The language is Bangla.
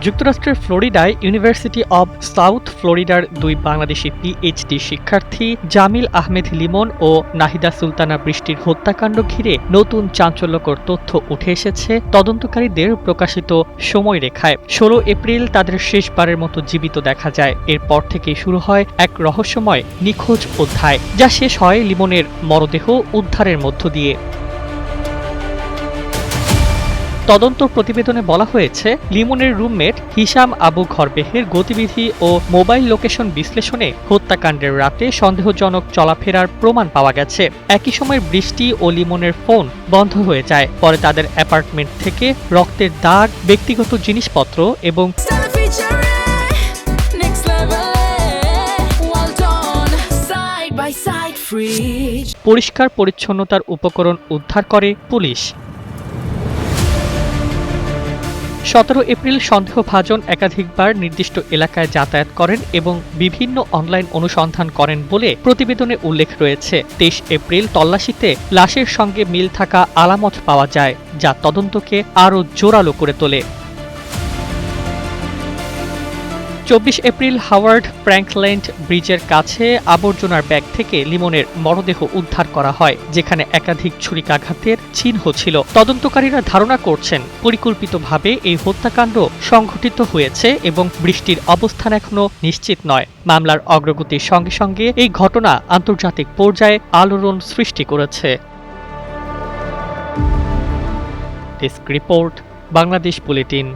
যুক্তরাষ্ট্রের ফ্লোরিডায় ইউনিভার্সিটি অব সাউথ ফ্লোরিডার দুই বাংলাদেশি পিএইচডি শিক্ষার্থী জামিল আহমেদ লিমন ও নাহিদা সুলতানা বৃষ্টির হত্যাকাণ্ড ঘিরে নতুন চাঞ্চল্যকর তথ্য উঠে এসেছে তদন্তকারীদের প্রকাশিত সময়রেখায়। 16 এপ্রিল তাদের শেষবারের মতো জীবিত দেখা যায়। এরপর থেকেই শুরু হয় এক রহস্যময় নিখোঁজ অধ্যায়, যা শেষ হয় লিমনের মরদেহ উদ্ধারের মধ্য দিয়ে। তদন্ত প্রতিবেদনে বলা হয়েছে, লিমনের রুমমেট হিশাম আবু ঘরবেহের গতিবিধি ও মোবাইল লোকেশন বিশ্লেষণে হত্যাকাণ্ডের রাতে সন্দেহজনক চলাফেরার প্রমাণ পাওয়া গেছে। একই সময় বৃষ্টি ও লিমনের ফোন বন্ধ হয়ে যায়। পরে তাদের অ্যাপার্টমেন্ট থেকে রক্তের দাগ, ব্যক্তিগত জিনিসপত্র এবং পরিষ্কার পরিচ্ছন্নতার উপকরণ উদ্ধার করে পুলিশ। 17 এপ্রিল সন্দেহভাজন একাধিকবার নির্দিষ্ট এলাকায় যাতায়াত করেন এবং বিভিন্ন অনলাইন অনুসন্ধান করেন বলে প্রতিবেদনে উল্লেখ রয়েছে। 23 এপ্রিল তল্লাশিতে লাশের সঙ্গে মিল থাকা আলামত পাওয়া যায়, যা তদন্তকে আরও জোরালো করে তোলে। 24 এপ্রিল হাওয়ার্ড ফ্র্যাঙ্কল্যান্ড ব্রিজের কাছে আবর্জনার ব্যাগ থেকে লিমনের মরদেহ উদ্ধার করা হয়, যেখানে একাধিক ছুরিকাঘাতের চিহ্ন ছিল। তদন্তকারীরা ধারণা করছেন পরিকল্পিতভাবে এই হত্যাকাণ্ড সংঘটিত হয়েছে এবং বৃষ্টির অবস্থান এখনো নিশ্চিত নয়। মামলার অগ্রগতির সঙ্গে সঙ্গে এই ঘটনা আন্তর্জাতিক পর্যায়ে আলোড়ন সৃষ্টি করেছে। Desk report, Bangladesh bulletin.